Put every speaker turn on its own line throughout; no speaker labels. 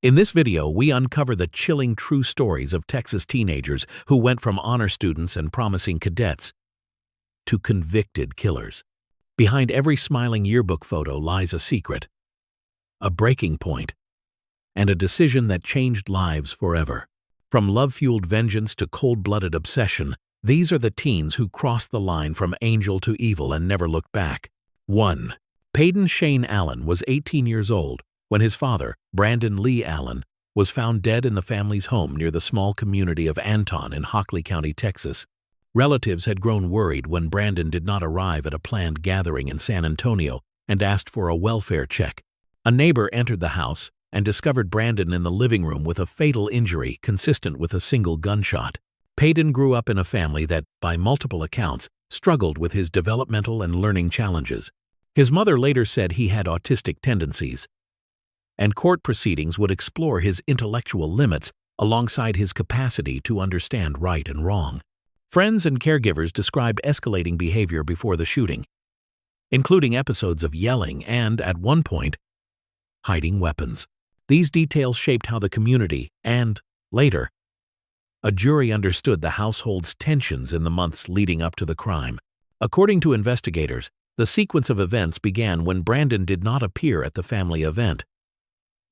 In this video, we uncover the chilling true stories of Texas teenagers who went from honor students and promising cadets to convicted killers. Behind every smiling yearbook photo lies a secret, a breaking point, and a decision that changed lives forever. From love-fueled vengeance to cold-blooded obsession, these are the teens who crossed the line from angel to evil and never looked back. 1. Peyton Shane Allen was 18 years old when his father, Brandon Lee Allen, was found dead in the family's home near the small community of Anton in Hockley County, Texas. Relatives had grown worried when Brandon did not arrive at a planned gathering in San Antonio and asked for a welfare check. A neighbor entered the house and discovered Brandon in the living room with a fatal injury consistent with a single gunshot. Peyton grew up in a family that, by multiple accounts, struggled with his developmental and learning challenges. His mother later said he had autistic tendencies, and court proceedings would explore his intellectual limits alongside his capacity to understand right and wrong. Friends and caregivers described escalating behavior before the shooting, including episodes of yelling and, at one point, hiding weapons. These details shaped how the community and, later, a jury understood the household's tensions in the months leading up to the crime. According to investigators, the sequence of events began when Brandon did not appear at the family event.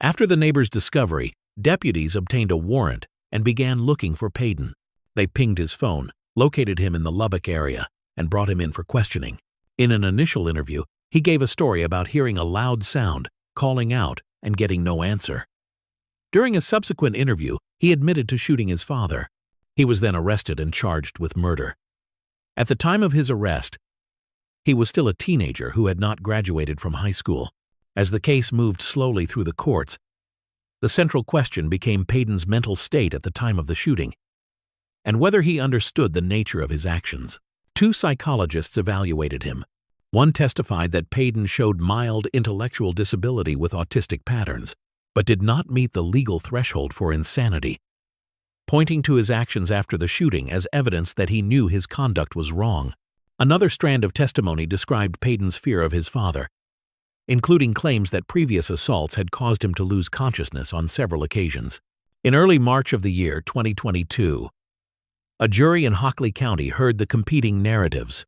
After the neighbor's discovery, deputies obtained a warrant and began looking for Peyton. They pinged his phone, located him in the Lubbock area, and brought him in for questioning. In an initial interview, he gave a story about hearing a loud sound, calling out, and getting no answer. During a subsequent interview, he admitted to shooting his father. He was then arrested and charged with murder. At the time of his arrest, he was still a teenager who had not graduated from high school. As the case moved slowly through the courts, the central question became Peyton's mental state at the time of the shooting, and whether he understood the nature of his actions. 2 psychologists evaluated him. One testified that Peyton showed mild intellectual disability with autistic patterns, but did not meet the legal threshold for insanity, pointing to his actions after the shooting as evidence that he knew his conduct was wrong. Another strand of testimony described Peyton's fear of his father, including claims that previous assaults had caused him to lose consciousness on several occasions. In early March of the year 2022, a jury in Hockley County heard the competing narratives: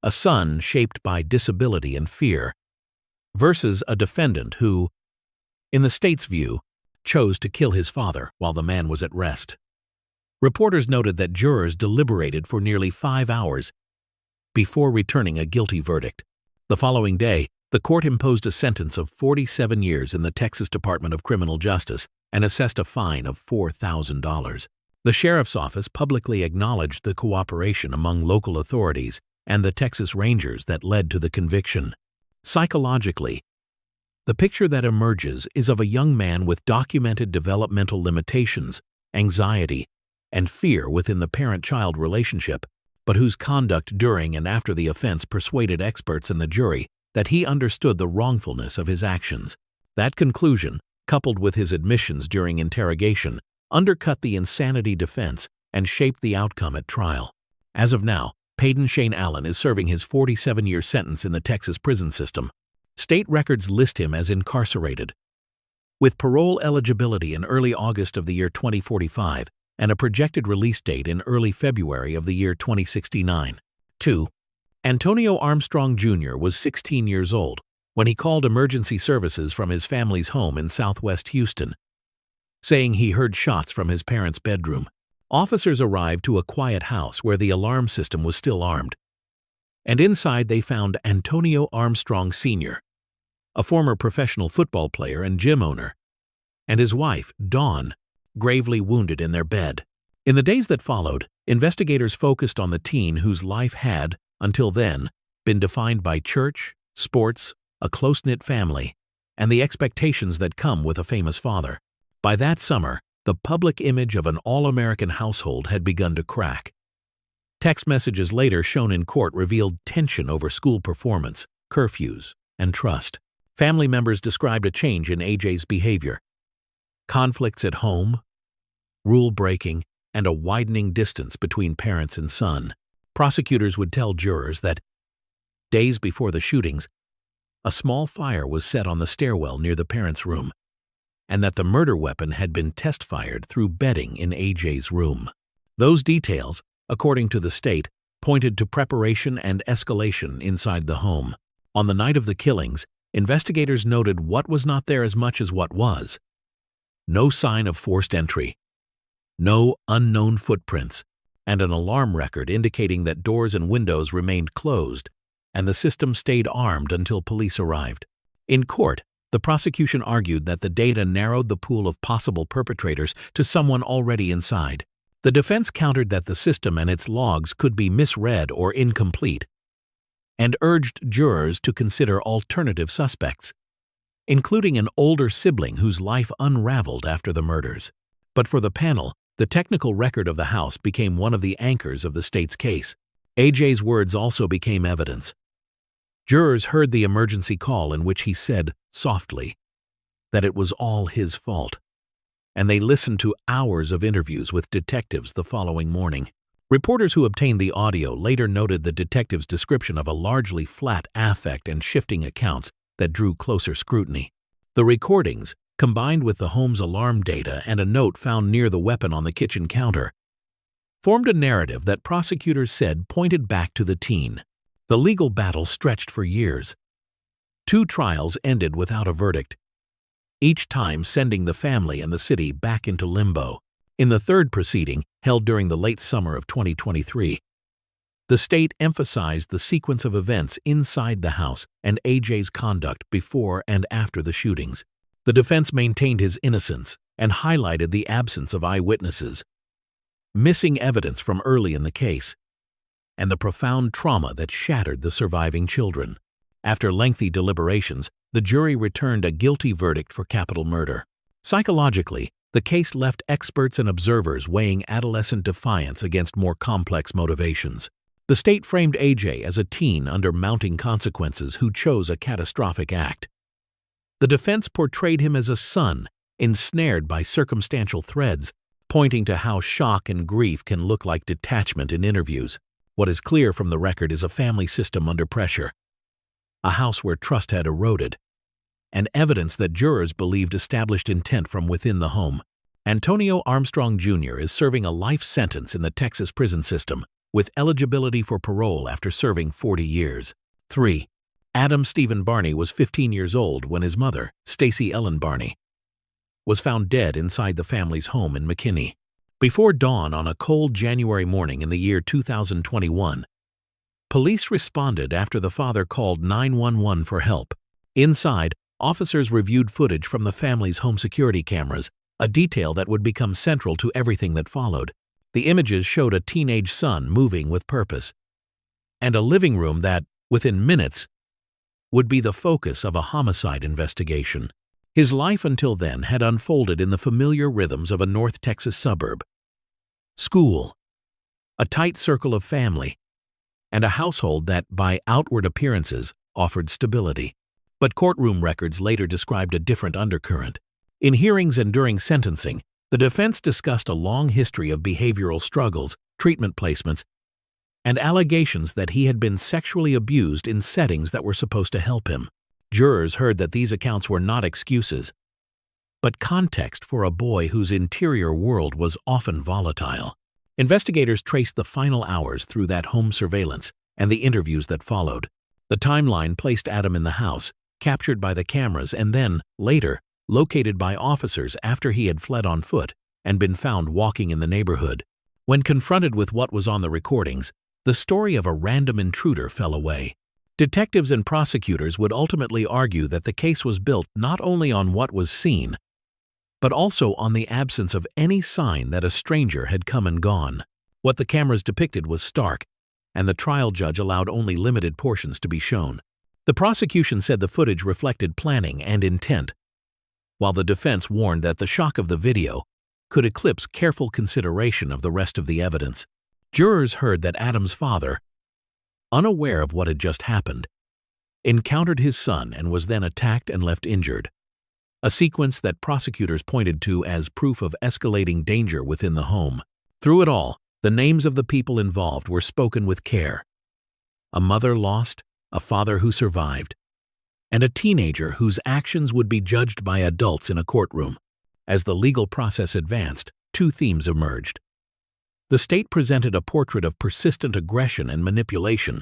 a son shaped by disability and fear versus a defendant who, in the state's view, chose to kill his father while the man was at rest. Reporters noted that jurors deliberated for nearly 5 hours before returning a guilty verdict. The following day, the court imposed a sentence of 47 years in the Texas Department of Criminal Justice and assessed a fine of $4,000. The sheriff's office publicly acknowledged the cooperation among local authorities and the Texas Rangers that led to the conviction. Psychologically, the picture that emerges is of a young man with documented developmental limitations, anxiety, and fear within the parent-child relationship, but whose conduct during and after the offense persuaded experts in the jury that he understood the wrongfulness of his actions. That conclusion, coupled with his admissions during interrogation, undercut the insanity defense and shaped the outcome at trial. As of now, Peyton Shane Allen is serving his 47-year sentence in the Texas prison system. State records list him as incarcerated, with parole eligibility in early August of the year 2045 and a projected release date in early February of the year 2069. 2. Antonio Armstrong Jr. was 16 years old when he called emergency services from his family's home in southwest Houston, saying he heard shots from his parents' bedroom. Officers arrived to a quiet house where the alarm system was still armed, and inside they found Antonio Armstrong Sr., a former professional football player and gym owner, and his wife, Dawn, gravely wounded in their bed. In the days that followed, investigators focused on the teen whose life had, until then, been defined by church, sports, a close-knit family, and the expectations that come with a famous father. By that summer, the public image of an all-American household had begun to crack. Text messages later shown in court revealed tension over school performance, curfews, and trust. Family members described a change in AJ's behavior, conflicts at home, rule-breaking, and a widening distance between parents and son. Prosecutors would tell jurors that, days before the shootings, a small fire was set on the stairwell near the parents' room. and that the murder weapon had been test-fired through bedding in AJ's room. Those details, according to the state, pointed to preparation and escalation inside the home. On the night of the killings, investigators noted what was not there as much as what was. No sign of forced entry, no unknown footprints, and an alarm record indicating that doors and windows remained closed, and the system stayed armed until police arrived. In court, the prosecution argued that the data narrowed the pool of possible perpetrators to someone already inside. The defense countered that the system and its logs could be misread or incomplete, and urged jurors to consider alternative suspects, including an older sibling whose life unraveled after the murders. But for the panel, the technical record of the house became one of the anchors of the state's case. AJ's words also became evidence. Jurors heard the emergency call in which he said, softly, that it was all his fault, and they listened to hours of interviews with detectives the following morning. Reporters who obtained the audio later noted the detective's description of a largely flat affect and shifting accounts that drew closer scrutiny. The recordings, combined with the home's alarm data and a note found near the weapon on the kitchen counter, formed a narrative that prosecutors said pointed back to the teen. The legal battle stretched for years. 2 trials ended without a verdict, each time sending the family and the city back into limbo. In the third proceeding, held during the late summer of 2023, the state emphasized the sequence of events inside the house and AJ's conduct before and after the shootings. The defense maintained his innocence and highlighted the absence of eyewitnesses, missing evidence from early in the case, and the profound trauma that shattered the surviving children. After lengthy deliberations, the jury returned a guilty verdict for capital murder. Psychologically, the case left experts and observers weighing adolescent defiance against more complex motivations. The state framed AJ as a teen under mounting consequences who chose a catastrophic act. The defense portrayed him as a son, ensnared by circumstantial threads, pointing to how shock and grief can look like detachment in interviews. What is clear from the record is a family system under pressure, a house where trust had eroded, and evidence that jurors believed established intent from within the home. Antonio Armstrong Jr. is serving a life sentence in the Texas prison system, with eligibility for parole after serving 40 years. 3. Adam Stephen Barney was 15 years old when his mother, Stacey Ellen Barney, was found dead inside the family's home in McKinney. Before dawn on a cold January morning in the year 2021, police responded after the father called 911 for help. Inside, officers reviewed footage from the family's home security cameras, a detail that would become central to everything that followed. The images showed a teenage son moving with purpose, and a living room that, within minutes, would be the focus of a homicide investigation. His life until then had unfolded in the familiar rhythms of a North Texas suburb: school, a tight circle of family, and a household that, by outward appearances, offered stability. But courtroom records later described a different undercurrent. In hearings and during sentencing, the defense discussed a long history of behavioral struggles, treatment placements, and allegations that he had been sexually abused in settings that were supposed to help him. Jurors heard that these accounts were not excuses, but context for a boy whose interior world was often volatile. Investigators traced the final hours through that home surveillance and the interviews that followed. The timeline placed Adam in the house, captured by the cameras and then, later, located by officers after he had fled on foot and been found walking in the neighborhood. When confronted with what was on the recordings, the story of a random intruder fell away. Detectives and prosecutors would ultimately argue that the case was built not only on what was seen, but also on the absence of any sign that a stranger had come and gone. What the cameras depicted was stark, and the trial judge allowed only limited portions to be shown. The prosecution said the footage reflected planning and intent, while the defense warned that the shock of the video could eclipse careful consideration of the rest of the evidence. Jurors heard that Adam's father, unaware of what had just happened, encountered his son and was then attacked and left injured, a sequence that prosecutors pointed to as proof of escalating danger within the home. Through it all, the names of the people involved were spoken with care: a mother lost, a father who survived, and a teenager whose actions would be judged by adults in a courtroom. As the legal process advanced, two themes emerged. The state presented a portrait of persistent aggression and manipulation,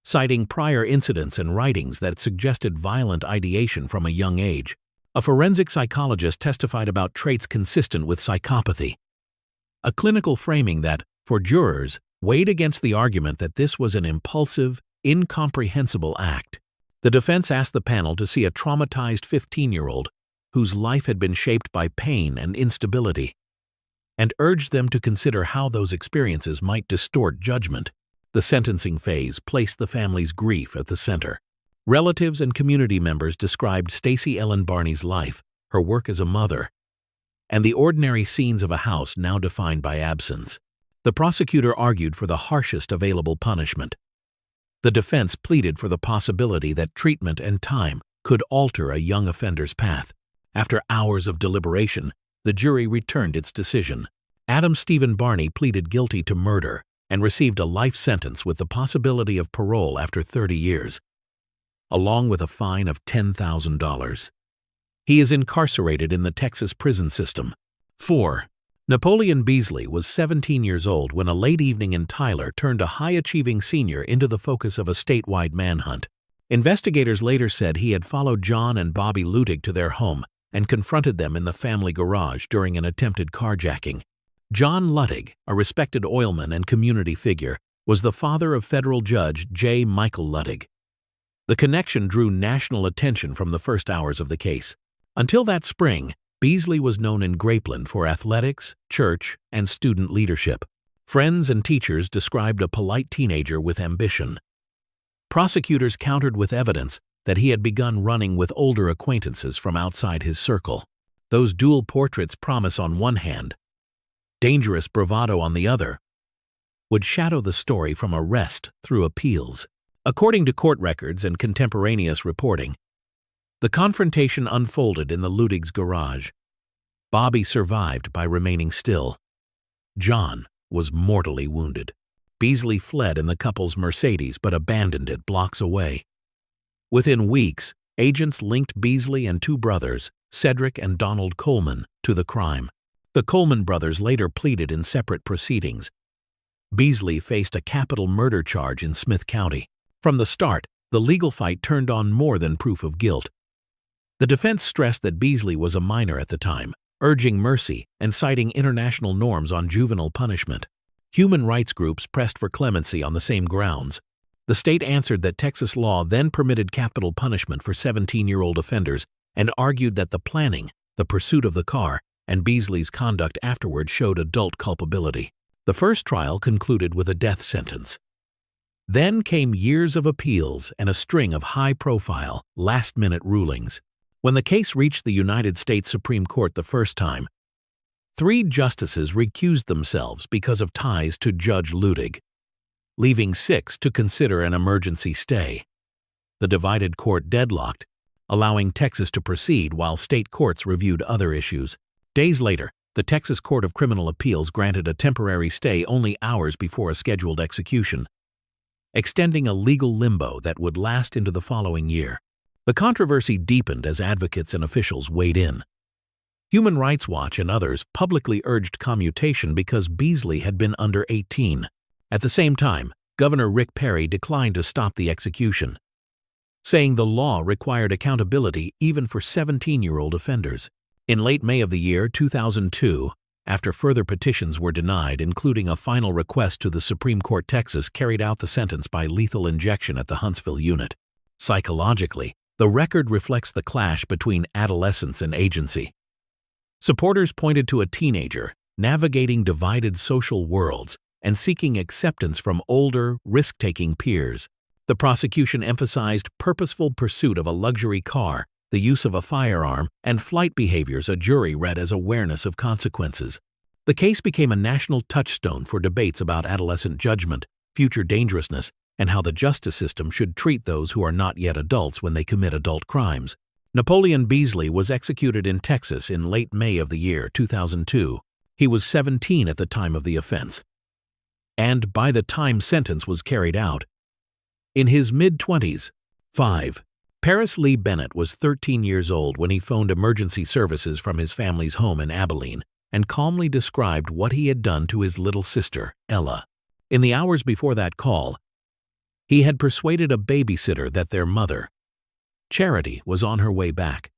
citing prior incidents and writings that suggested violent ideation from a young age. A forensic psychologist testified about traits consistent with psychopathy, a clinical framing that, for jurors, weighed against the argument that this was an impulsive, incomprehensible act. The defense asked the panel to see a traumatized 15-year-old whose life had been shaped by pain and instability, and urged them to consider how those experiences might distort judgment. The sentencing phase placed the family's grief at the center. Relatives and community members described Stacey Ellen Barney's life, her work as a mother, and the ordinary scenes of a house now defined by absence. The prosecutor argued for the harshest available punishment. The defense pleaded for the possibility that treatment and time could alter a young offender's path. After hours of deliberation, the jury returned its decision. Adam Stephen Barney pleaded guilty to murder and received a life sentence with the possibility of parole after 30 years, along with a fine of $10,000. He is incarcerated in the Texas prison system. 4. Napoleon Beasley was 17 years old when a late evening in Tyler turned a high-achieving senior into the focus of a statewide manhunt. Investigators later said he had followed John and Bobby Ludig to their home and confronted them in the family garage during an attempted carjacking. John Ludig, a respected oilman and community figure, was the father of federal judge J. Michael Ludig. The connection drew national attention from the first hours of the case. Until that spring, Beasley was known in Grapeland for athletics, church, and student leadership. Friends and teachers described a polite teenager with ambition. Prosecutors countered with evidence that he had begun running with older acquaintances from outside his circle. Those dual portraits promise on one hand, dangerous bravado on the other, would shadow the story from arrest through appeals. According to court records and contemporaneous reporting, the confrontation unfolded in the Ludig's garage. Bobby survived by remaining still. John was mortally wounded. Beasley fled in the couple's Mercedes but abandoned it blocks away. Within weeks, agents linked Beasley and two brothers, Cedric and Donald Coleman, to the crime. The Coleman brothers later pleaded in separate proceedings. Beasley faced a capital murder charge in Smith County. From the start, the legal fight turned on more than proof of guilt. The defense stressed that Beasley was a minor at the time, urging mercy and citing international norms on juvenile punishment. Human rights groups pressed for clemency on the same grounds. The state answered that Texas law then permitted capital punishment for 17-year-old offenders and argued that the planning, the pursuit of the car, and Beasley's conduct afterward showed adult culpability. The first trial concluded with a death sentence. Then came years of appeals and a string of high-profile, last-minute rulings. When the case reached the United States Supreme Court the first time, 3 justices recused themselves because of ties to Judge Ludig, leaving 6 to consider an emergency stay. The divided court deadlocked, allowing Texas to proceed while state courts reviewed other issues. Days later, the Texas Court of Criminal Appeals granted a temporary stay only hours before a scheduled execution, extending a legal limbo that would last into the following year. The controversy deepened as advocates and officials weighed in. Human Rights Watch and others publicly urged commutation because Beasley had been under 18. At the same time, Governor Rick Perry declined to stop the execution, saying the law required accountability even for 17-year-old offenders. In late May of the year 2002, after further petitions were denied, including a final request to the Supreme Court, Texas carried out the sentence by lethal injection at the Huntsville unit. Psychologically, the record reflects the clash between adolescence and agency. Supporters pointed to a teenager navigating divided social worlds and seeking acceptance from older, risk-taking peers. The prosecution emphasized purposeful pursuit of a luxury car, the use of a firearm, and flight behaviors a jury read as awareness of consequences. The case became a national touchstone for debates about adolescent judgment, future dangerousness, and how the justice system should treat those who are not yet adults when they commit adult crimes. Napoleon Beasley was executed in Texas in late May of the year 2002. He was 17 at the time of the offense, and by the time sentence was carried out, in his mid-20s. 5. Paris Lee Bennett was 13 years old when he phoned emergency services from his family's home in Abilene and calmly described what he had done to his little sister, Ella. In the hours before that call, he had persuaded a babysitter that their mother, Charity, was on her way back,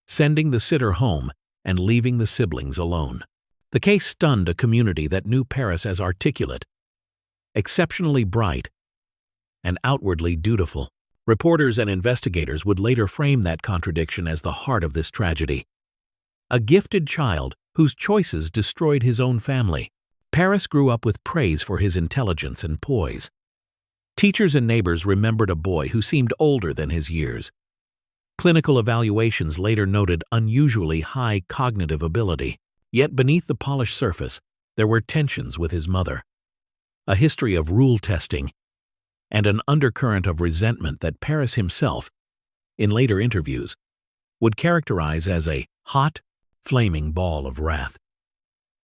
sending the sitter home and leaving the siblings alone. The case stunned a community that knew Paris as articulate, exceptionally bright, and outwardly dutiful. Reporters and investigators would later frame that contradiction as the heart of this tragedy. A gifted child whose choices destroyed his own family, Paris grew up with praise for his intelligence and poise. Teachers and neighbors remembered a boy who seemed older than his years. Clinical evaluations later noted unusually high cognitive ability. Yet beneath the polished surface, there were tensions with his mother, a history of rule testing, and an undercurrent of resentment that Paris himself, in later interviews, would characterize as a hot, flaming ball of wrath.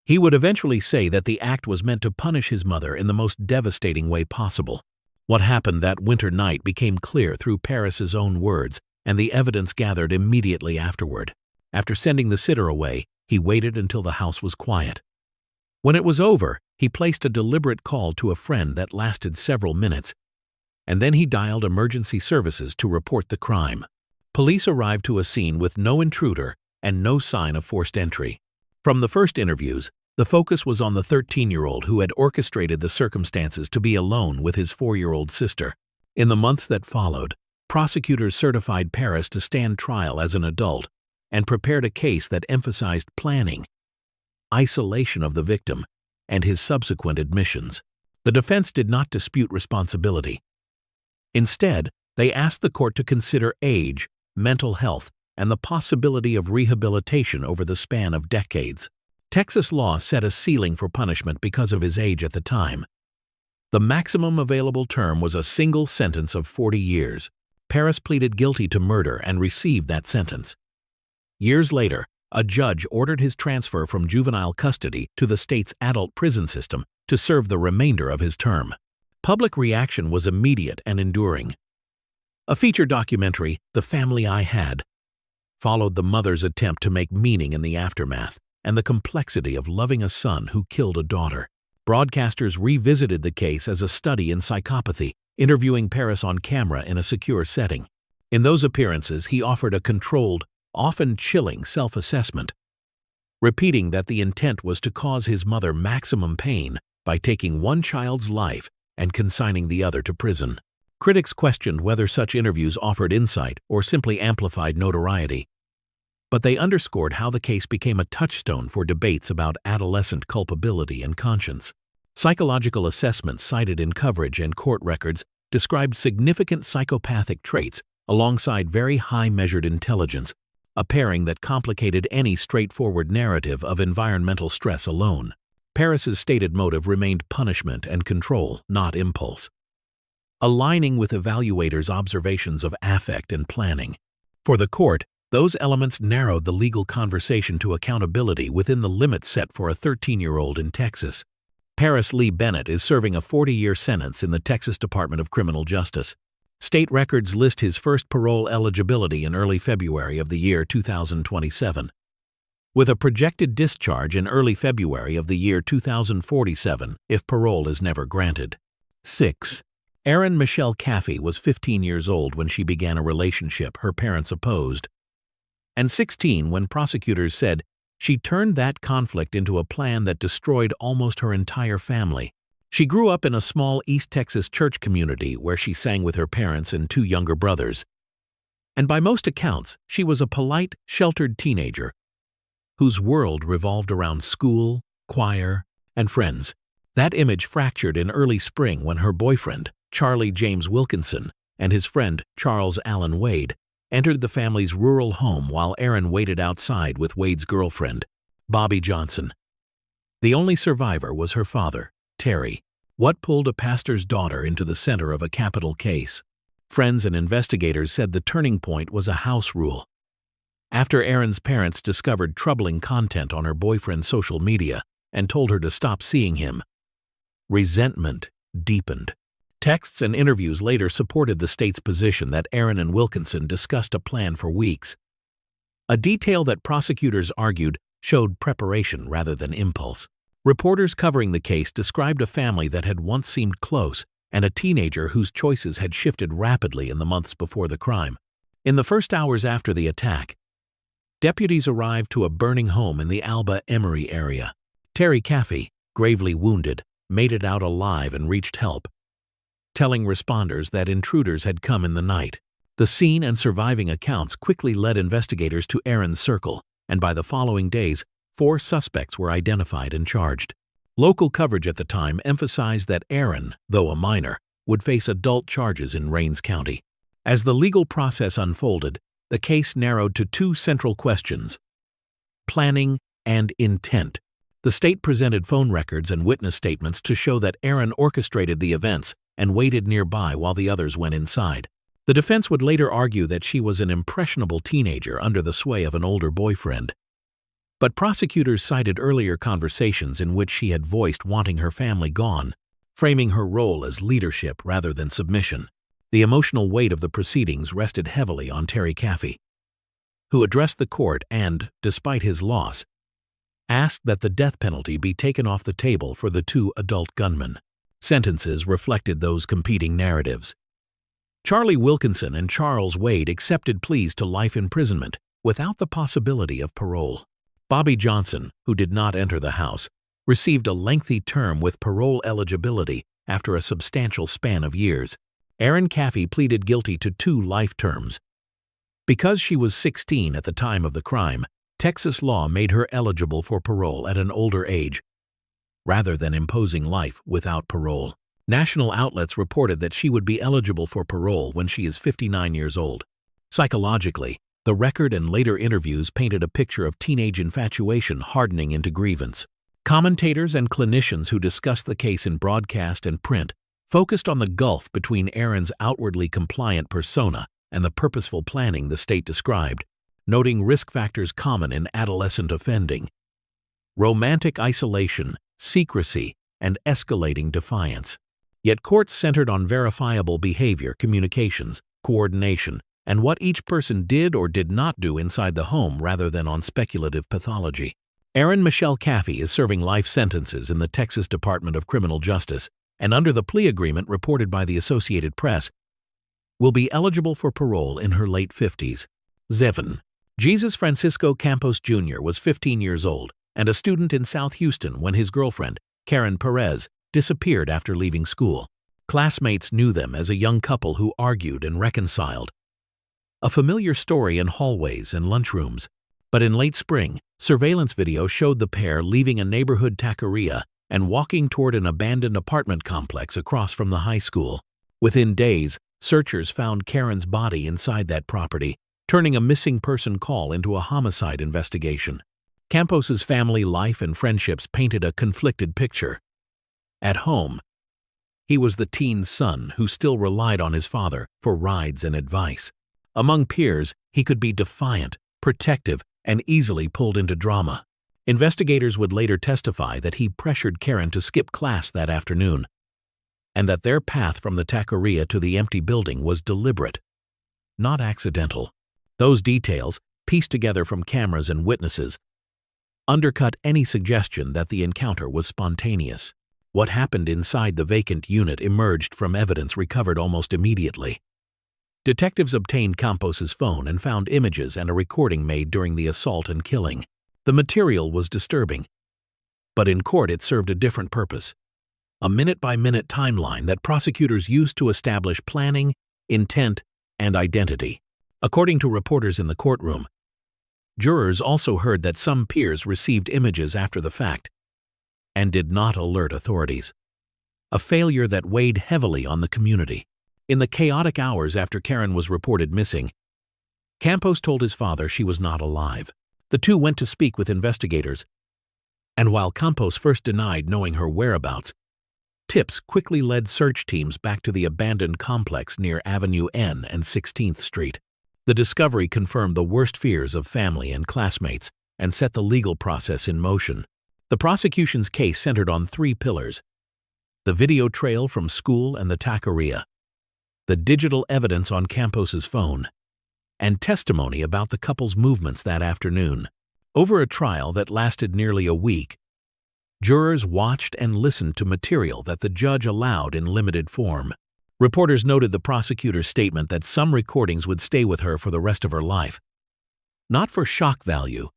He would eventually say that the act was meant to punish his mother in the most devastating way possible. What happened that winter night became clear through Paris's own words and the evidence gathered immediately afterward. After sending the sitter away, he waited until the house was quiet. When it was over, he placed a deliberate call to a friend that lasted several minutes, and then he dialed emergency services to report the crime. Police arrived to a scene with no intruder and no sign of forced entry. From the first interviews, the focus was on the 13-year-old who had orchestrated the circumstances to be alone with his 4-year-old sister. In the months that followed, prosecutors certified Paris to stand trial as an adult and prepared a case that emphasized planning, isolation of the victim, and his subsequent admissions. The defense did not dispute responsibility. Instead, they asked the court to consider age, mental health, and the possibility of rehabilitation over the span of decades. Texas law set a ceiling for punishment because of his age at the time. The maximum available term was a single sentence of 40 years. Paris pleaded guilty to murder and received that sentence. Years later, a judge ordered his transfer from juvenile custody to the state's adult prison system to serve the remainder of his term. Public reaction was immediate and enduring. A feature documentary, The Family I Had, followed the mother's attempt to make meaning in the aftermath and the complexity of loving a son who killed a daughter. Broadcasters revisited the case as a study in psychopathy, interviewing Paris on camera in a secure setting. In those appearances, he offered a controlled, often chilling self-assessment, repeating that the intent was to cause his mother maximum pain by taking one child's life and consigning the other to prison. Critics questioned whether such interviews offered insight or simply amplified notoriety, but they underscored how the case became a touchstone for debates about adolescent culpability and conscience. Psychological assessments cited in coverage and court records described significant psychopathic traits alongside very high measured intelligence, a pairing that complicated any straightforward narrative of environmental stress alone. Paris's stated motive remained punishment and control, not impulse, aligning with evaluators' observations of affect and planning. For the court, those elements narrowed the legal conversation to accountability within the limits set for a 13-year-old in Texas. Paris Lee Bennett is serving a 40-year sentence in the Texas Department of Criminal Justice. State records list his first parole eligibility in early February of the year 2027, with a projected discharge in early February of the year 2047 if parole is never granted. 6. Erin Michelle Caffey was 15 years old when she began a relationship her parents opposed, and 16 when prosecutors said she turned that conflict into a plan that destroyed almost her entire family. She grew up in a small East Texas church community where she sang with her parents and 2 younger brothers. And by most accounts, she was a polite, sheltered teenager whose world revolved around school, choir, and friends. That image fractured in early spring when her boyfriend, Charlie James Wilkinson, and his friend, Charles Allen Wade, entered the family's rural home while Erin waited outside with Wade's girlfriend, Bobby Johnson. The only survivor was her father, Terry. What pulled a pastor's daughter into the center of a capital case? Friends and investigators said the turning point was a house rule. After Erin's parents discovered troubling content on her boyfriend's social media and told her to stop seeing him, resentment deepened. Texts and interviews later supported the state's position that Aaron and Wilkinson discussed a plan for weeks. A detail that prosecutors argued showed preparation rather than impulse. Reporters covering the case described a family that had once seemed close and a teenager whose choices had shifted rapidly in the months before the crime. In the first hours after the attack, deputies arrived to a burning home in the Alba Emery area. Terry Caffey, gravely wounded, made it out alive and reached help, telling responders that intruders had come in the night. The scene and surviving accounts quickly led investigators to Aaron's circle, and by the following days, 4 suspects were identified and charged. Local coverage at the time emphasized that Aaron, though a minor, would face adult charges in Rains County. As the legal process unfolded, the case narrowed to 2 central questions: planning and intent. The state presented phone records and witness statements to show that Aaron orchestrated the events and waited nearby while the others went inside. The defense would later argue that she was an impressionable teenager under the sway of an older boyfriend. But prosecutors cited earlier conversations in which she had voiced wanting her family gone, framing her role as leadership rather than submission. The emotional weight of the proceedings rested heavily on Terry Caffey, who addressed the court and, despite his loss, asked that the death penalty be taken off the table for the 2 adult gunmen. Sentences reflected those competing narratives. Charlie Wilkinson and Charles Wade accepted pleas to life imprisonment without the possibility of parole. Bobby Johnson, who did not enter the house, received a lengthy term with parole eligibility after a substantial span of years. Aaron Caffey pleaded guilty to 2 life terms. Because she was 16 at the time of the crime, Texas law made her eligible for parole at an older age, rather than imposing life without parole. National outlets reported that she would be eligible for parole when she is 59 years old. Psychologically, the record and later interviews painted a picture of teenage infatuation hardening into grievance. Commentators and clinicians who discussed the case in broadcast and print focused on the gulf between Aaron's outwardly compliant persona and the purposeful planning the state described, noting risk factors common in adolescent offending: romantic isolation, secrecy, and escalating defiance. Yet courts centered on verifiable behavior, communications, coordination, and what each person did or did not do inside the home rather than on speculative pathology. Aaron Michelle Caffey is serving life sentences in the Texas Department of Criminal Justice, and under the plea agreement reported by the Associated Press, will be eligible for parole in her late 50s. Zevon Jesus Francisco Campos Jr. was 15 years old and a student in South Houston when his girlfriend, Karen Perez, disappeared after leaving school. Classmates knew them as a young couple who argued and reconciled, a familiar story in hallways and lunchrooms. But in late spring, surveillance video showed the pair leaving a neighborhood taqueria and walking toward an abandoned apartment complex across from the high school. Within days, searchers found Karen's body inside that property, turning a missing person call into a homicide investigation. Campos's family life and friendships painted a conflicted picture. At home, he was the teen's son who still relied on his father for rides and advice. Among peers, he could be defiant, protective, and easily pulled into drama. Investigators would later testify that he pressured Karen to skip class that afternoon, and that their path from the taqueria to the empty building was deliberate, not accidental. Those details, pieced together from cameras and witnesses, undercut any suggestion that the encounter was spontaneous. What happened inside the vacant unit emerged from evidence recovered almost immediately. Detectives obtained Campos's phone and found images and a recording made during the assault and killing. The material was disturbing, but in court it served a different purpose: a minute-by-minute timeline that prosecutors used to establish planning, intent, and identity. According to reporters in the courtroom, jurors also heard that some peers received images after the fact and did not alert authorities, a failure that weighed heavily on the community. In the chaotic hours after Karen was reported missing, Campos told his father she was not alive. The two went to speak with investigators, and while Campos first denied knowing her whereabouts, tips quickly led search teams back to the abandoned complex near Avenue N and 16th Street. The discovery confirmed the worst fears of family and classmates and set the legal process in motion. The prosecution's case centered on 3 pillars: the video trail from school and the taqueria, the digital evidence on Campos's phone, and testimony about the couple's movements that afternoon. Over a trial that lasted nearly a week, jurors watched and listened to material that the judge allowed in limited form. Reporters noted the prosecutor's statement that some recordings would stay with her for the rest of her life, not for shock value,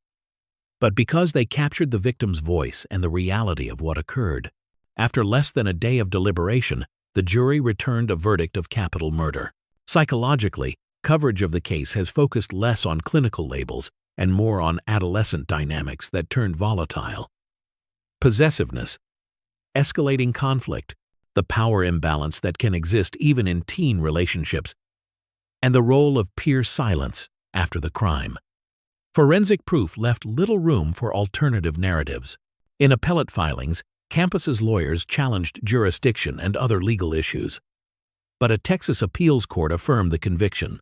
but because they captured the victim's voice and the reality of what occurred. After less than a day of deliberation, the jury returned a verdict of capital murder. Psychologically, coverage of the case has focused less on clinical labels and more on adolescent dynamics that turned volatile. Possessiveness, escalating conflict, the power imbalance that can exist even in teen relationships, and the role of peer silence after the crime. Forensic proof left little room for alternative narratives. In appellate filings, Campos's lawyers challenged jurisdiction and other legal issues, but a Texas appeals court affirmed the conviction,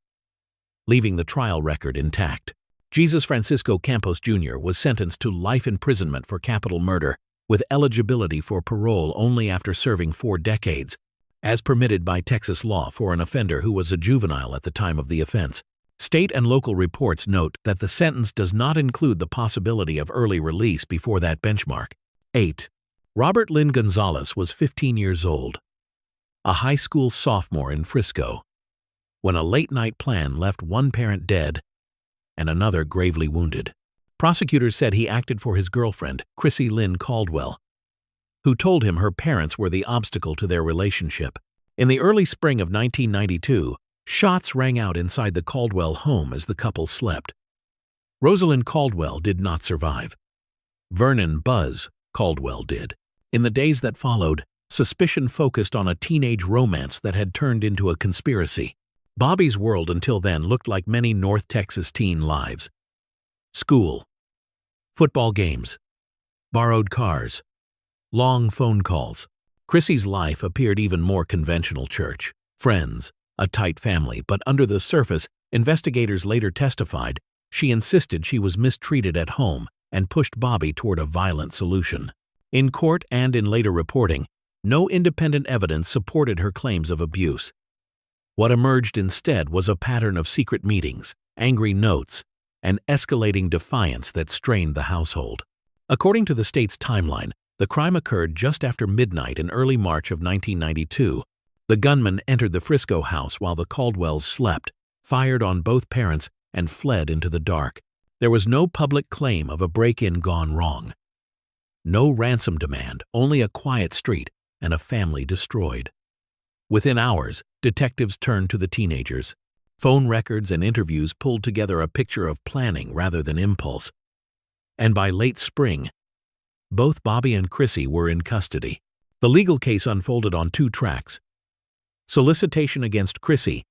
leaving the trial record intact. Jesus Francisco Campos Jr. was sentenced to life imprisonment for capital murder, with eligibility for parole only after serving 4 decades, as permitted by Texas law for an offender who was a juvenile at the time of the offense. State and local reports note that the sentence does not include the possibility of early release before that benchmark. 8. Robert Lynn Gonzalez was 15 years old, a high school sophomore in Frisco, when a late-night plan left one parent dead and another gravely wounded. Prosecutors said he acted for his girlfriend, Chrissy Lynn Caldwell, who told him her parents were the obstacle to their relationship. In the early spring of 1992, shots rang out inside the Caldwell home as the couple slept. Rosalind Caldwell did not survive. Vernon "Buzz" Caldwell did. In the days that followed, suspicion focused on a teenage romance that had turned into a conspiracy. Bobby's world until then looked like many North Texas teen lives. School, football games, borrowed cars, long phone calls. Chrissy's life appeared even more conventional: church, friends, a tight family, but under the surface, investigators later testified, she insisted she was mistreated at home and pushed Bobby toward a violent solution. In court and in later reporting, no independent evidence supported her claims of abuse. What emerged instead was a pattern of secret meetings, angry notes, and escalating defiance that strained the household. According to the state's timeline, the crime occurred just after midnight in early March of 1992. The gunman entered the Frisco house while the Caldwells slept, fired on both parents, and fled into the dark. There was no public claim of a break-in gone wrong. No ransom demand, only a quiet street and a family destroyed. Within hours, detectives turned to the teenagers. Phone records and interviews pulled together a picture of planning rather than impulse. And by late spring, both Bobby and Chrissy were in custody. The legal case unfolded on 2 tracks: solicitation against Chrissy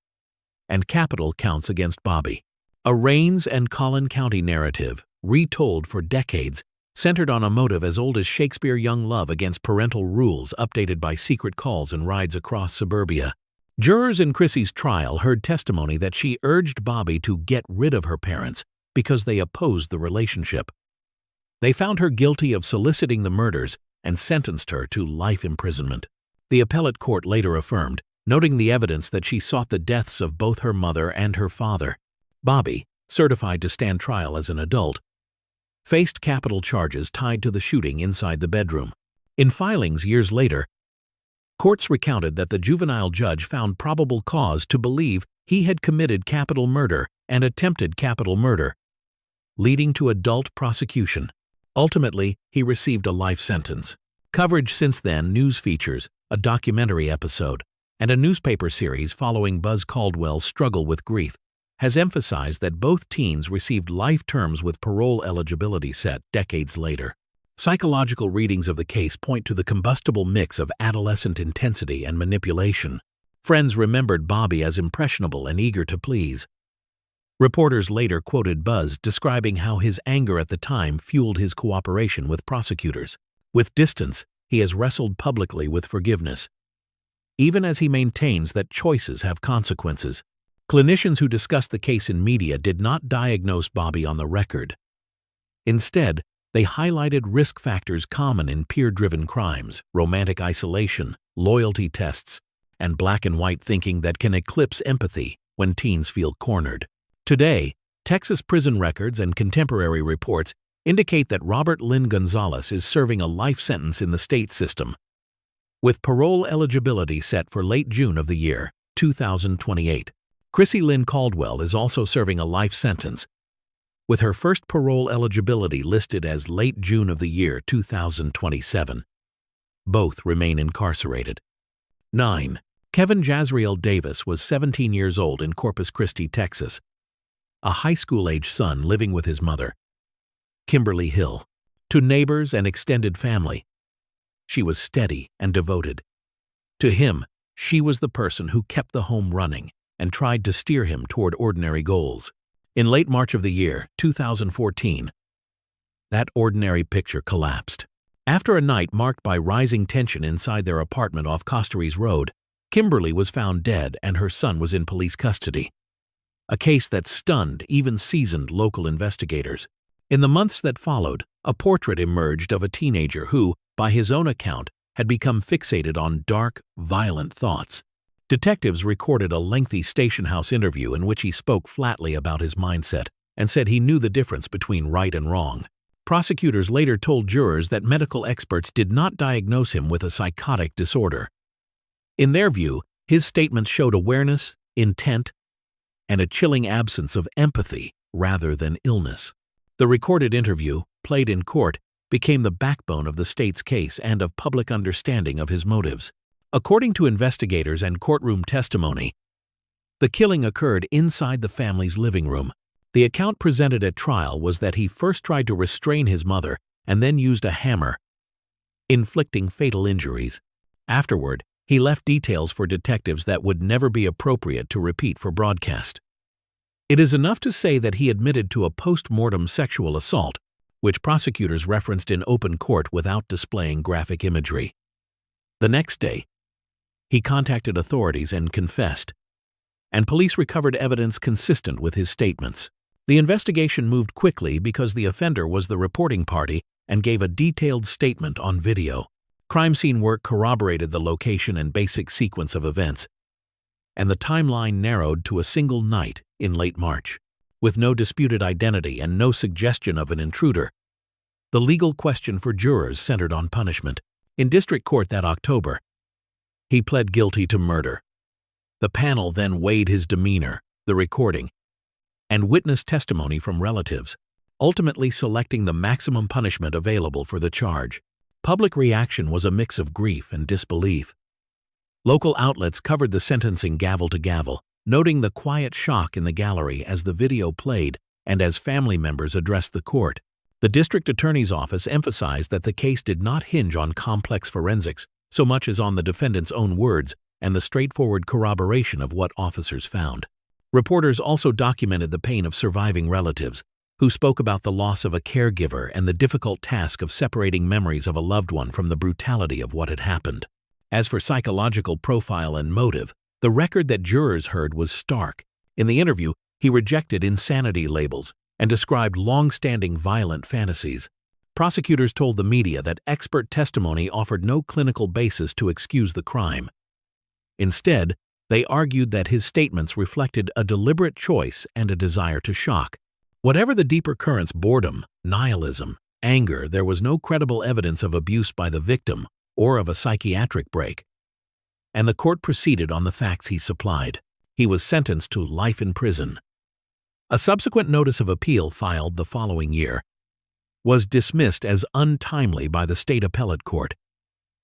and capital counts against Bobby. A Rains and Collin County narrative, retold for decades, centered on a motive as old as Shakespeare young love against parental rules, updated by secret calls and rides across suburbia. Jurors in Chrissy's trial heard testimony that she urged Bobby to get rid of her parents because they opposed the relationship. They found her guilty of soliciting the murders and sentenced her to life imprisonment. The appellate court later affirmed, noting the evidence that she sought the deaths of both her mother and her father. Bobby, certified to stand trial as an adult, faced capital charges tied to the shooting inside the bedroom. In filings years later, courts recounted that the juvenile judge found probable cause to believe he had committed capital murder and attempted capital murder, leading to adult prosecution. Ultimately, he received a life sentence. Coverage since then, news features, a documentary episode, and a newspaper series following Buzz Caldwell's struggle with grief, has emphasized that both teens received life terms with parole eligibility set decades later. Psychological readings of the case point to the combustible mix of adolescent intensity and manipulation. Friends remembered Bobby as impressionable and eager to please. Reporters later quoted Buzz describing how his anger at the time fueled his cooperation with prosecutors. With distance, he has wrestled publicly with forgiveness, even as he maintains that choices have consequences. Clinicians who discussed the case in media did not diagnose Bobby on the record. Instead, they highlighted risk factors common in peer-driven crimes: romantic isolation, loyalty tests, and black-and-white thinking that can eclipse empathy when teens feel cornered. Today, Texas prison records and contemporary reports indicate that Robert Lynn Gonzalez is serving a life sentence in the state system, with parole eligibility set for late June of the year 2028. Chrissy Lynn Caldwell is also serving a life sentence, with her first parole eligibility listed as late June of the year 2027. Both remain incarcerated. 9. Kevin Jazriel Davis was 17 years old in Corpus Christi, Texas, a high school-age son living with his mother, Kimberly Hill. To neighbors and extended family, she was steady and devoted. To him, she was the person who kept the home running and tried to steer him toward ordinary goals. In late March of the year 2014, that ordinary picture collapsed. After a night marked by rising tension inside their apartment off Costeries Road, Kimberly was found dead and her son was in police custody. A case that stunned even seasoned local investigators. In the months that followed, a portrait emerged of a teenager who, by his own account, had become fixated on dark, violent thoughts. Detectives recorded a lengthy station house interview in which he spoke flatly about his mindset and said he knew the difference between right and wrong. Prosecutors later told jurors that medical experts did not diagnose him with a psychotic disorder. In their view, his statements showed awareness, intent, and a chilling absence of empathy rather than illness. The recorded interview, played in court, became the backbone of the state's case and of public understanding of his motives. According to investigators and courtroom testimony, the killing occurred inside the family's living room. The account presented at trial was that he first tried to restrain his mother and then used a hammer, inflicting fatal injuries. Afterward, he left details for detectives that would never be appropriate to repeat for broadcast. It is enough to say that he admitted to a post-mortem sexual assault, which prosecutors referenced in open court without displaying graphic imagery. The next day, he contacted authorities and confessed, and police recovered evidence consistent with his statements. The investigation moved quickly because the offender was the reporting party and gave a detailed statement on video. Crime scene work corroborated the location and basic sequence of events, and the timeline narrowed to a single night in late March. With no disputed identity and no suggestion of an intruder, the legal question for jurors centered on punishment. In district court that October, he pled guilty to murder. The panel then weighed his demeanor, the recording, and witness testimony from relatives, ultimately selecting the maximum punishment available for the charge. Public reaction was a mix of grief and disbelief. Local outlets covered the sentencing gavel to gavel, noting the quiet shock in the gallery as the video played and as family members addressed the court. The district attorney's office emphasized that the case did not hinge on complex forensics so much as on the defendant's own words and the straightforward corroboration of what officers found. Reporters also documented the pain of surviving relatives, who spoke about the loss of a caregiver and the difficult task of separating memories of a loved one from the brutality of what had happened. As for psychological profile and motive, the record that jurors heard was stark. In the interview, he rejected insanity labels and described long-standing violent fantasies. Prosecutors told the media that expert testimony offered no clinical basis to excuse the crime. Instead, they argued that his statements reflected a deliberate choice and a desire to shock. Whatever the deeper currents, boredom, nihilism, anger, there was no credible evidence of abuse by the victim or of a psychiatric break. And the court proceeded on the facts he supplied. He was sentenced to life in prison. A subsequent notice of appeal filed the following year was dismissed as untimely by the state appellate court,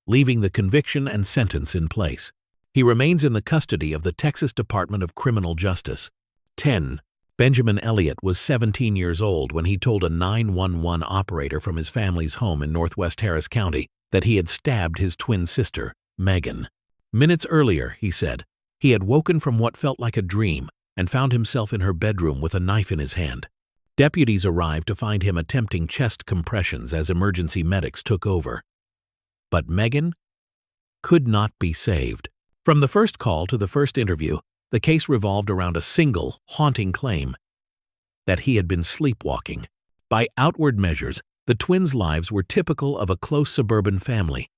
leaving the conviction and sentence in place. He remains in the custody of the Texas Department of Criminal Justice. 10. Benjamin Elliott was 17 years old when he told a 911 operator from his family's home in northwest Harris County that he had stabbed his twin sister, Megan. Minutes earlier, he said, he had woken from what felt like a dream and found himself in her bedroom with a knife in his hand. Deputies arrived to find him attempting chest compressions as emergency medics took over. But Megan could not be saved. From the first call to the first interview, the case revolved around a single, haunting claim: that he had been sleepwalking. By outward measures, the twins' lives were typical of a close suburban family.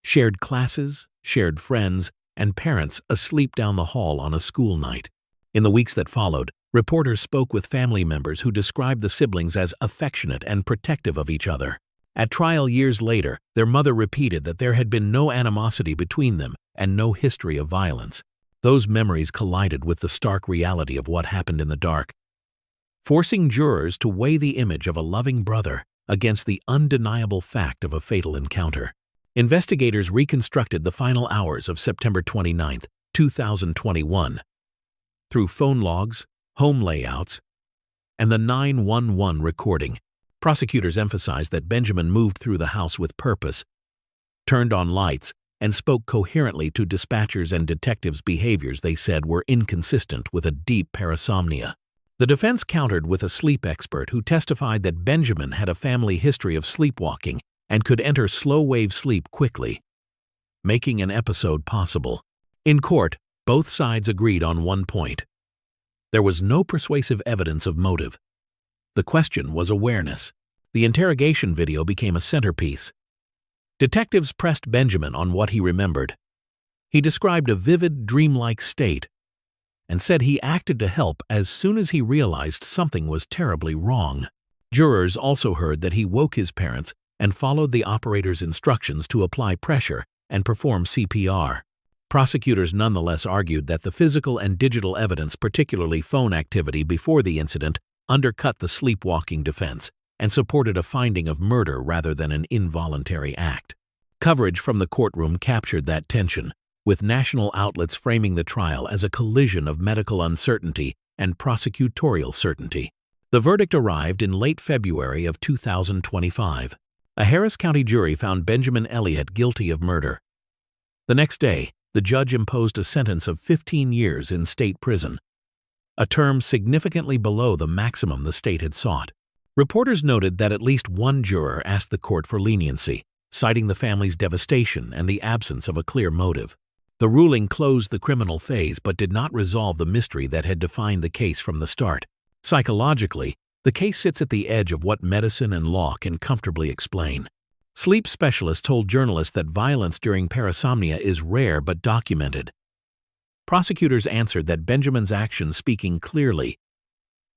Shared classes, shared friends, and parents asleep down the hall on a school night. In the weeks that followed, reporters spoke with family members who described the siblings as affectionate and protective of each other. At trial years later, their mother repeated that there had been no animosity between them and no history of violence. Those memories collided with the stark reality of what happened in the dark, forcing jurors to weigh the image of a loving brother against the undeniable fact of a fatal encounter. Investigators reconstructed the final hours of September 29, 2021, through phone logs, home layouts, and the 911 recording. Prosecutors emphasized that Benjamin moved through the house with purpose, turned on lights, and spoke coherently to dispatchers and detectives' behaviors they said were inconsistent with a deep parasomnia. The defense countered with a sleep expert who testified that Benjamin had a family history of sleepwalking and could enter slow-wave sleep quickly, making an episode possible. In court, both sides agreed on one point. There was no persuasive evidence of motive. The question was awareness. The interrogation video became a centerpiece. Detectives pressed Benjamin on what he remembered. He described a vivid, dreamlike state and said he acted to help as soon as he realized something was terribly wrong. Jurors also heard that he woke his parents and followed the operator's instructions to apply pressure and perform CPR. Prosecutors nonetheless argued that the physical and digital evidence, particularly phone activity before the incident, undercut the sleepwalking defense and supported a finding of murder rather than an involuntary act. Coverage from the courtroom captured that tension, with national outlets framing the trial as a collision of medical uncertainty and prosecutorial certainty. The verdict arrived in late February of 2025. A Harris County jury found Benjamin Elliott guilty of murder. The next day, the judge imposed a sentence of 15 years in state prison, a term significantly below the maximum the state had sought. Reporters noted that at least one juror asked the court for leniency, citing the family's devastation and the absence of a clear motive. The ruling closed the criminal phase but did not resolve the mystery that had defined the case from the start. Psychologically, the case sits at the edge of what medicine and law can comfortably explain. Sleep specialists told journalists that violence during parasomnia is rare but documented. Prosecutors answered that Benjamin's actions, speaking clearly,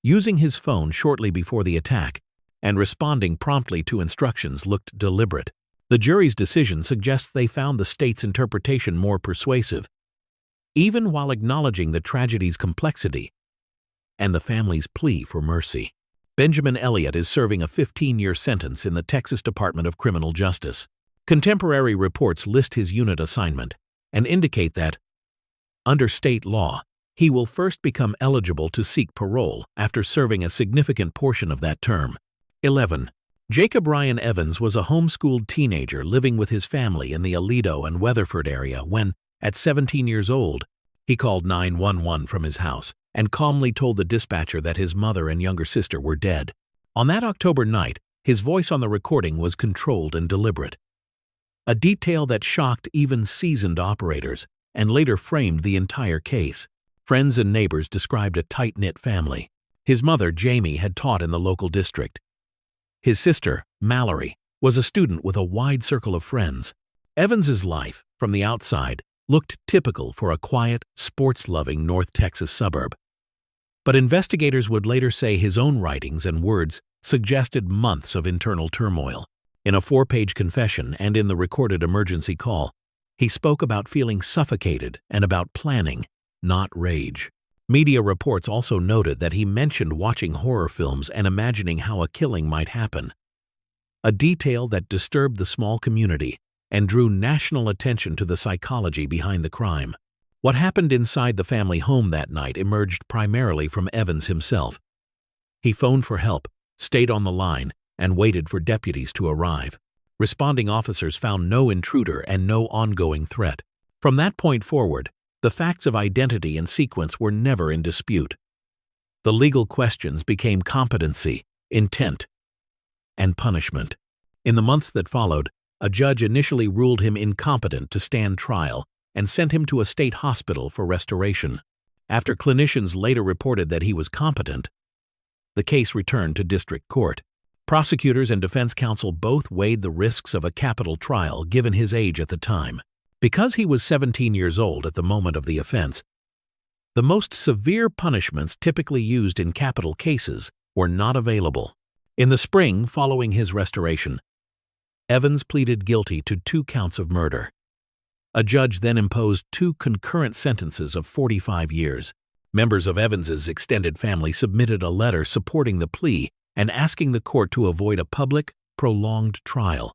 using his phone shortly before the attack, and responding promptly to instructions, looked deliberate. The jury's decision suggests they found the state's interpretation more persuasive, even while acknowledging the tragedy's complexity and the family's plea for mercy. Benjamin Elliott is serving a 15-year sentence in the Texas Department of Criminal Justice. Contemporary reports list his unit assignment and indicate that, under state law, he will first become eligible to seek parole after serving a significant portion of that term. 11. Jacob Ryan Evans was a homeschooled teenager living with his family in the Aledo and Weatherford area when, at 17 years old, he called 911 from his house and calmly told the dispatcher that his mother and younger sister were dead. On that October night, his voice on the recording was controlled and deliberate, a detail that shocked even seasoned operators and later framed the entire case. Friends and neighbors described a tight-knit family. His mother, Jamie, had taught in the local district. His sister, Mallory, was a student with a wide circle of friends. Evans's life, from the outside, looked typical for a quiet, sports-loving North Texas suburb. But investigators would later say his own writings and words suggested months of internal turmoil. In a 4-page confession and in the recorded emergency call, he spoke about feeling suffocated and about planning, not rage. Media reports also noted that he mentioned watching horror films and imagining how a killing might happen, a detail that disturbed the small community and drew national attention to the psychology behind the crime. What happened inside the family home that night emerged primarily from Evans himself. He phoned for help, stayed on the line, and waited for deputies to arrive. Responding officers found no intruder and no ongoing threat. From that point forward, the facts of identity and sequence were never in dispute. The legal questions became competency, intent, and punishment. In the months that followed, a judge initially ruled him incompetent to stand trial and sent him to a state hospital for restoration. After clinicians later reported that he was competent, the case returned to district court. Prosecutors and defense counsel both weighed the risks of a capital trial given his age at the time. Because he was 17 years old at the moment of the offense, the most severe punishments typically used in capital cases were not available. In the spring following his restoration, Evans pleaded guilty to 2 counts of murder. A judge then imposed 2 concurrent sentences of 45 years. Members of Evans's extended family submitted a letter supporting the plea and asking the court to avoid a public, prolonged trial,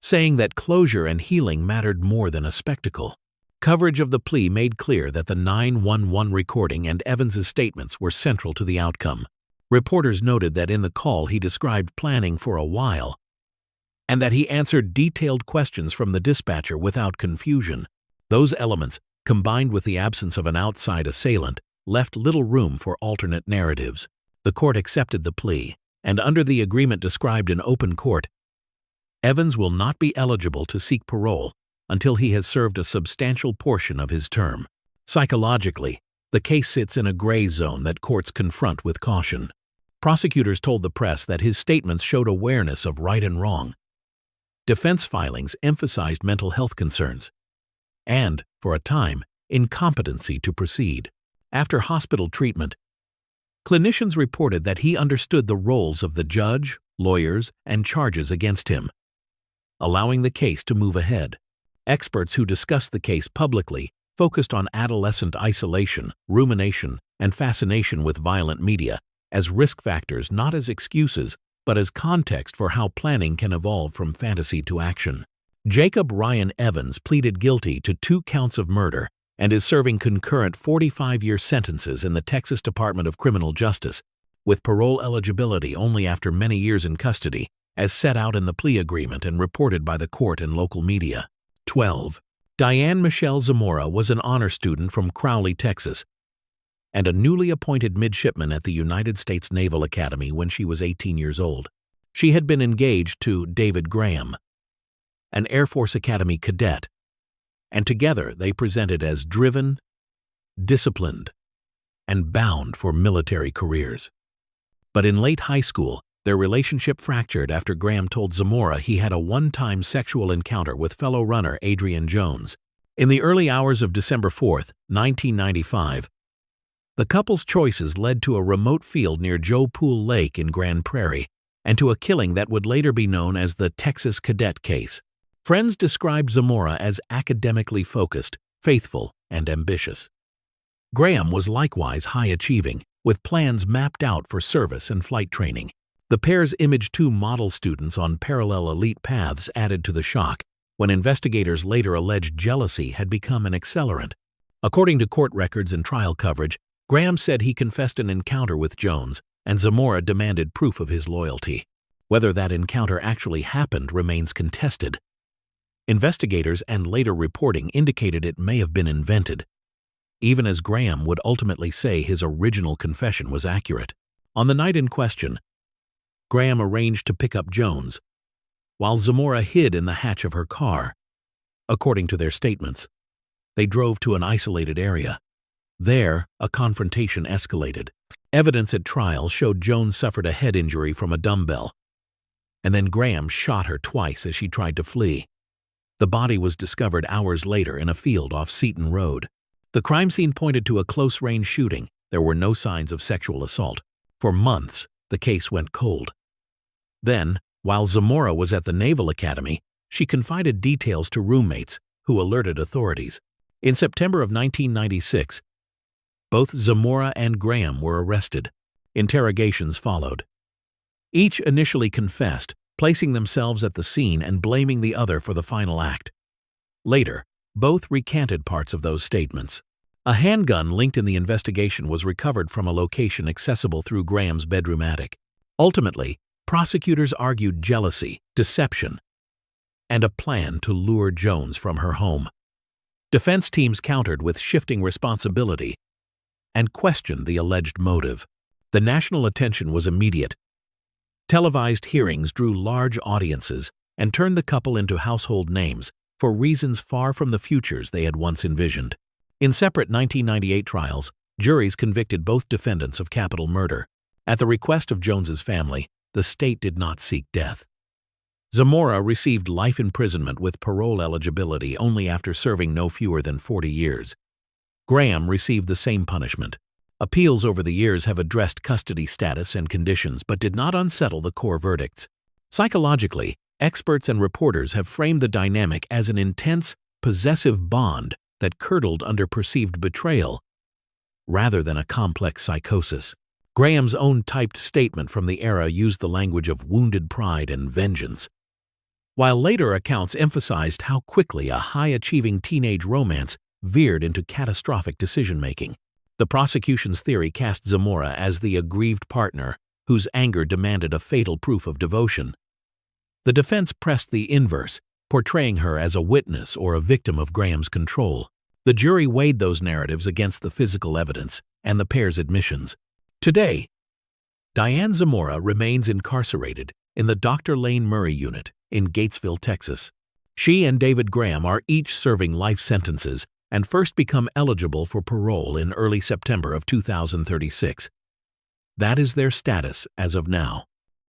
saying that closure and healing mattered more than a spectacle. Coverage of the plea made clear that the 911 recording and Evans's statements were central to the outcome. Reporters noted that in the call he described planning for a while, and that he answered detailed questions from the dispatcher without confusion. Those elements, combined with the absence of an outside assailant, left little room for alternate narratives. The court accepted the plea, and under the agreement described in open court, Evans will not be eligible to seek parole until he has served a substantial portion of his term. Psychologically, the case sits in a gray zone that courts confront with caution. Prosecutors told the press that his statements showed awareness of right and wrong. Defense filings emphasized mental health concerns and, for a time, incompetency to proceed. After hospital treatment, clinicians reported that he understood the roles of the judge, lawyers, and charges against him, allowing the case to move ahead. Experts who discussed the case publicly focused on adolescent isolation, rumination, and fascination with violent media as risk factors, not as excuses, but as context for how planning can evolve from fantasy to action. Jacob Ryan Evans pleaded guilty to 2 counts of murder and is serving concurrent 45-year sentences in the Texas Department of Criminal Justice, with parole eligibility only after many years in custody, as set out in the plea agreement and reported by the court and local media. 12. Diane Michelle Zamora was an honor student from Crowley, Texas, and a newly appointed midshipman at the United States Naval Academy when she was 18 years old. She had been engaged to David Graham, an Air Force Academy cadet, and together they presented as driven, disciplined, and bound for military careers. But in late high school, their relationship fractured after Graham told Zamora he had a one-time sexual encounter with fellow runner Adrian Jones. In the early hours of December 4, 1995, the couple's choices led to a remote field near Joe Pool Lake in Grand Prairie and to a killing that would later be known as the Texas Cadet case. Friends described Zamora as academically focused, faithful, and ambitious. Graham was likewise high-achieving, with plans mapped out for service and flight training. The pair's imaged 2 model students on parallel elite paths added to the shock, when investigators later alleged jealousy had become an accelerant. According to court records and trial coverage, Graham said he confessed an encounter with Jones, and Zamora demanded proof of his loyalty. Whether that encounter actually happened remains contested. Investigators and later reporting indicated it may have been invented, even as Graham would ultimately say his original confession was accurate. On the night in question, Graham arranged to pick up Jones, while Zamora hid in the hatch of her car. According to their statements, they drove to an isolated area. There, a confrontation escalated. Evidence at trial showed Jones suffered a head injury from a dumbbell, and then Graham shot her twice as she tried to flee. The body was discovered hours later in a field off Seaton Road. The crime scene pointed to a close-range shooting. There were no signs of sexual assault. For months, the case went cold. Then, while Zamora was at the Naval Academy, she confided details to roommates, who alerted authorities. In September of 1996, both Zamora and Graham were arrested. Interrogations followed. Each initially confessed, placing themselves at the scene and blaming the other for the final act. Later, both recanted parts of those statements. A handgun linked in the investigation was recovered from a location accessible through Graham's bedroom attic. Ultimately, prosecutors argued jealousy, deception, and a plan to lure Jones from her home. Defense teams countered with shifting responsibility and questioned the alleged motive. The national attention was immediate. Televised hearings drew large audiences and turned the couple into household names for reasons far from the futures they had once envisioned. In separate 1998 trials, juries convicted both defendants of capital murder. At the request of Jones's family, the state did not seek death. Zamora received life imprisonment with parole eligibility only after serving no fewer than 40 years. Graham received the same punishment. Appeals over the years have addressed custody status and conditions but did not unsettle the core verdicts. Psychologically, experts and reporters have framed the dynamic as an intense, possessive bond that curdled under perceived betrayal, rather than a complex psychosis. Graham's own typed statement from the era used the language of wounded pride and vengeance, while later accounts emphasized how quickly a high-achieving teenage romance veered into catastrophic decision-making. The prosecution's theory cast Zamora as the aggrieved partner whose anger demanded a fatal proof of devotion. The defense pressed the inverse, portraying her as a witness or a victim of Graham's control. The jury weighed those narratives against the physical evidence and the pair's admissions. Today, Diane Zamora remains incarcerated in the Dr. Lane Murray unit in Gatesville, Texas. She and David Graham are each serving life sentences and first become eligible for parole in early September of 2036. That is their status as of now.